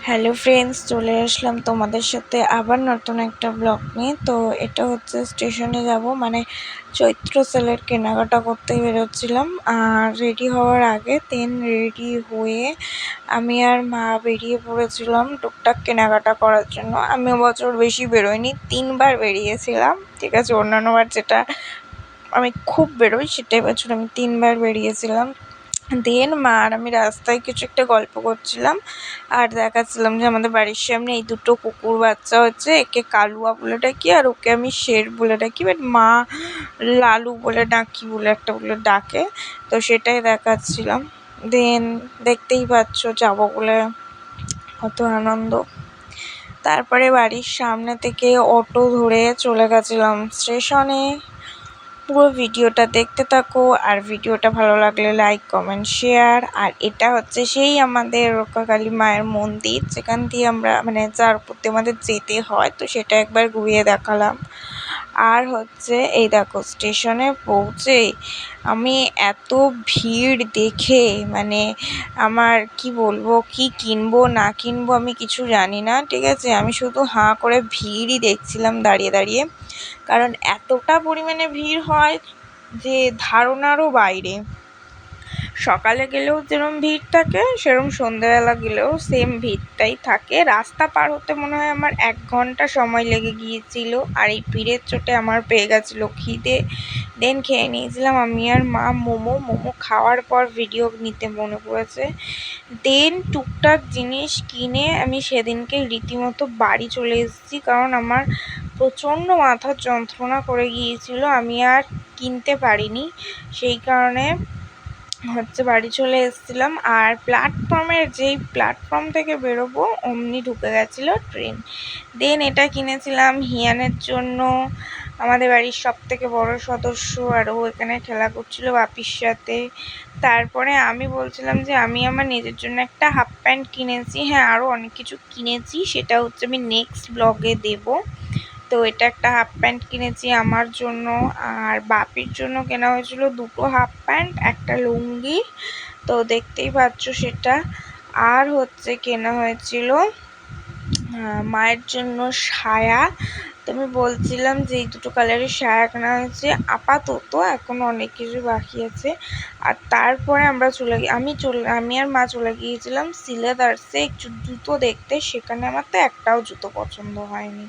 Hello friends, চলে আসলাম তোমাদের সাথে আবার নতুন একটা ব্লগ নিয়ে। তো এটা হচ্ছে স্টেশনে যাব, মানে চৈত্র সেলের কেনাকাটা করতে বেরোচ্ছিলাম। আর রেডি হওয়ার আগে রেডি হয়ে আমি আর মা বেরিয়ে পড়েছিলাম টুকটাক কেনাকাটা করার জন্য। আমি বছর বেশি বেরোইনি, 3বার বেরিয়েছিলাম, ঠিক আছে। অন্যান্যবার যেটা আমি খুব বেরোই, সেটা বছর আমি 3বার বেরিয়েছিলাম। মা আর আমি রাস্তায় কিছু একটা গল্প করছিলাম আর দেখাচ্ছিলাম যে আমাদের বাড়ির সামনে এই দুটো কুকুর বাচ্চা হচ্ছে। একে কালুয়া বলে ডাকি আর ওকে আমি শের বলে ডাকি, বাট মা লালু বলে ডাকি বলে একটা বলে ডাকে। তো সেটাই দেখাচ্ছিলাম। দেখতেই পাচ্ছ যাবো বলে কত আনন্দ। তারপরে বাড়ির সামনে থেকে অটো ধরে চলে গেছিলাম স্টেশনে। পুরো ভিডিওটা দেখতে থাকো, আর ভিডিওটা ভালো লাগলে লাইক কমেন্ট শেয়ার। আর এটা হচ্ছে সেই আমাদের রক্ষাকালী মায়ের মন্দির, যেখান দিয়ে আমরা মানে যার প্রতি আমাদের যেতে হয়, তো সেটা একবার ঘুরিয়ে দেখালাম। আর হচ্ছে এই দেখো, স্টেশনে পৌঁছে আমি এত ভিড় দেখে মানে আমার কি বলবো, কি কিনবো না কিনবো আমি কিছু জানি না, ঠিক আছে। আমি শুধু হাঁ করে ভিড়ই দেখছিলাম দাঁড়িয়ে দাঁড়িয়ে, কারণ এতটা পরিমাণে ভিড় হয় যে ধারণারও বাইরে। সকালে গেলেও যেরকম ভিড় থাকে, সেরকম সন্ধ্যেবেলা গেলেও সেম ভিড়টাই থাকে। রাস্তা পার হতে মনে হয় আমার 1 ঘন্টা সময় লেগে গিয়েছিল। আর এই ভিড়ের চোটে আমার পেয়ে গেছিলো খিদে। খেয়ে নিয়েছিলাম আমি আর মা মোমো খাওয়ার পর ভিডিও নিতে মনে পড়েছে। টুকটাক জিনিস কিনে আমি সেদিনকে রীতিমতো বাড়ি চলে এসেছি, কারণ আমার প্রচণ্ড মাথার যন্ত্রণা করে গিয়েছিল, আমি আর কিনতে পারিনি। সেই কারণে হচ্ছে বাড়ি চলে এসেছিলাম। আর যেই প্ল্যাটফর্ম থেকে বেরোবো অমনি ঢুকে গেছিলো ট্রেন। এটা কিনেছিলাম হিয়ানের জন্য, আমাদের বাড়ির সবথেকে বড় সদস্য, আর ও এখানে খেলা করছিল বাপির সাথে। তারপরে আমি বলছিলাম যে আমি আমার নিজের জন্য একটা হাফ প্যান্ট কিনেছি। হ্যাঁ, আরও অনেক কিছু কিনেছি, সেটা হচ্ছে আমি নেক্সট ব্লগে দেব। তো এটা একটা হাফ প্যান্ট কিনেছি আমার জন্য, আর বাপির জন্য কেনা হয়েছিল 2টো হাফ প্যান্ট, একটা লুঙ্গি, তো দেখতেই পাচ্ছ সেটা। আর হচ্ছে কেনা হয়েছিল মায়ের জন্য সায়া। তো আমি বলছিলাম যে এই 2টো কালারের সায়া কেনা হয়েছে আপাতত, এখন অনেক কিছু বাকি আছে। আর তারপরে আমি আর মা চলে গিয়েছিলাম সিলেদার্সে একটু জুতো দেখতে। সেখানে আমার তো একটাও জুতো পছন্দ হয়নি।